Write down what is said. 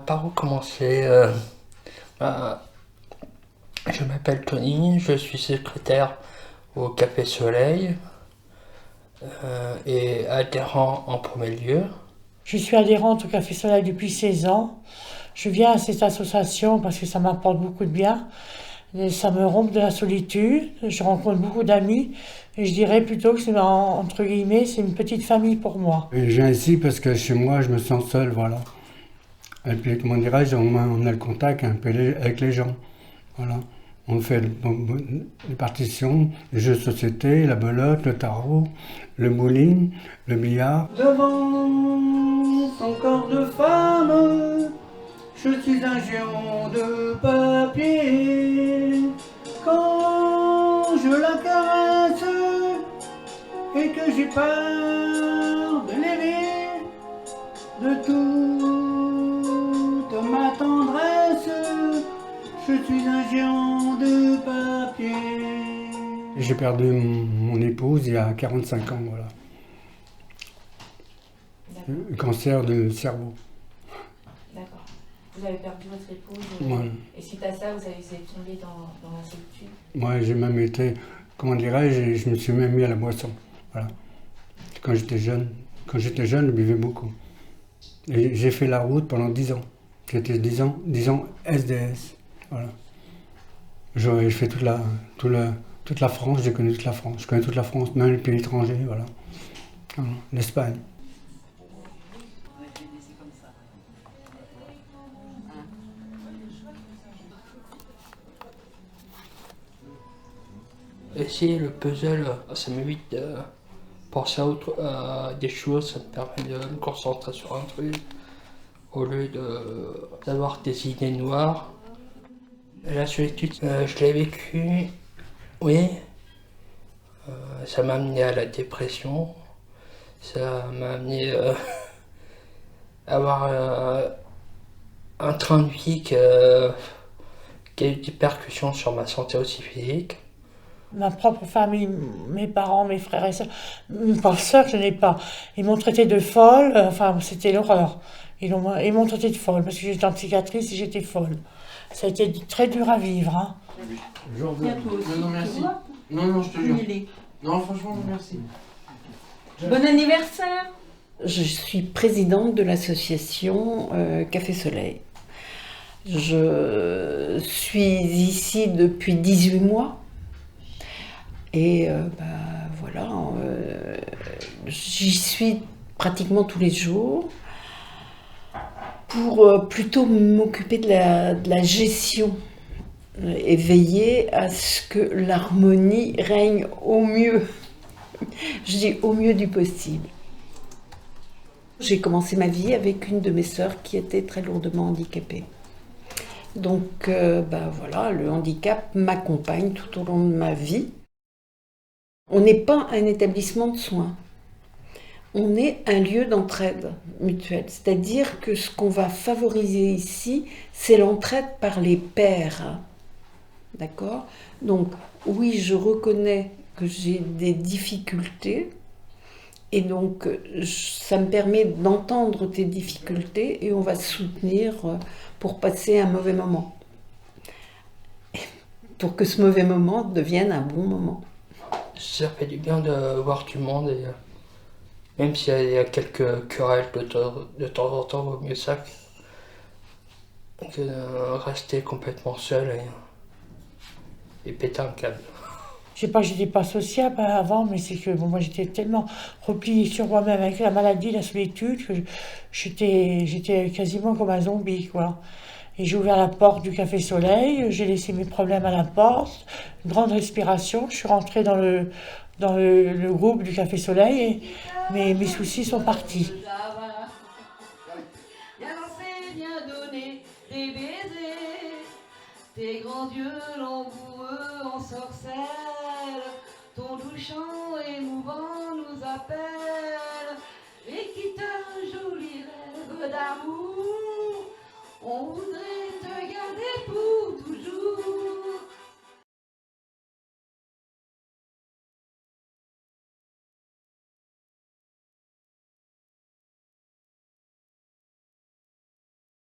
Par où commencer bah, Je m'appelle Tony, je suis secrétaire au Café Soleil et adhérent en premier lieu. Je suis adhérente au Café Soleil depuis 16 ans. Je viens à cette association parce que ça m'apporte beaucoup de bien. Et ça me rompt de la solitude. Je rencontre beaucoup d'amis. Et je dirais plutôt que c'est, entre guillemets, c'est une petite famille pour moi. Et je viens ici parce que chez moi, je me sens seul, voilà. Et puis, comment dirais-je, on a le contact un peu avec les gens, voilà. On fait les partitions, les jeux de société, la belote, le tarot, le bowling, le billard. Devant son corps de femme, je suis un géant de papier. Quand je la caresse et que j'ai peur de l'aimer, de toute ma tendresse, je suis un géant de papier. J'ai perdu mon épouse il y a 45 ans, voilà. Un cancer de cerveau. D'accord. Vous avez perdu votre épouse Ouais. et suite à ça, vous avez tombé dans la solitude. Moi, j'ai même été, comment dirais-je, je me suis même mis à la boisson, voilà. Quand j'étais jeune, je buvais beaucoup. Et j'ai fait la route pendant 10 ans. J'étais 10 ans SDS, voilà. Je fais toute la France, j'ai connu toute la France. Je connais toute la France, même les pays étrangers, voilà. L'Espagne. Essayer le puzzle, ça m'évite de penser à des choses, ça me permet de me concentrer sur un truc au lieu d'avoir des idées noires. La solitude, je l'ai vécue, oui. Ça m'a amené à la dépression, ça m'a amené à avoir un train de vie qui a eu des percussions sur ma santé aussi physique. Ma propre famille, mes parents, mes frères et sœurs, mes sœurs, je n'ai pas. Ils m'ont traité de folle, enfin, c'était l'horreur. Ils m'ont traité de folle parce que j'étais en psychiatrie et j'étais folle. Ça a été très dur à vivre, hein. Bientôt aussi. Non, merci. Tu vois, Non, je te jure. il est. Non, franchement, merci. Bon anniversaire. Je suis présidente de l'association Café Soleil. Je suis ici depuis 18 mois. Et voilà, j'y suis pratiquement tous les jours pour plutôt m'occuper de la gestion et veiller à ce que l'harmonie règne au mieux, je dis au mieux du possible. J'ai commencé ma vie avec une de mes sœurs qui était très lourdement handicapée. Donc voilà, le handicap m'accompagne tout au long de ma vie. On n'est pas un établissement de soins, on est un lieu d'entraide mutuelle. C'est-à-dire que ce qu'on va favoriser ici, c'est l'entraide par les pairs. D'accord ? Donc oui, je reconnais que j'ai des difficultés et donc ça me permet d'entendre tes difficultés et on va se soutenir pour passer un mauvais moment. Pour que ce mauvais moment devienne un bon moment. Ça fait du bien de voir du monde et même s'il y a quelques querelles de temps en temps, vaut mieux ça que de rester complètement seul et péter un câble. Je sais pas, j'étais pas sociable avant, mais c'est que bon, moi j'étais tellement repliée sur moi-même avec la maladie, la solitude, que j'étais quasiment comme un zombie, quoi. Et j'ai ouvert la porte du Café Soleil, j'ai laissé mes problèmes à la porte, une grande respiration, je suis rentrée dans le groupe du Café Soleil et mes soucis sont partis. Bien donné des baisers, tes grands yeux langoureux en sorcelle, ton doux chant émouvant nous appelle et quitte un joli rêve d'amour. On voudrait te garder pour toujours.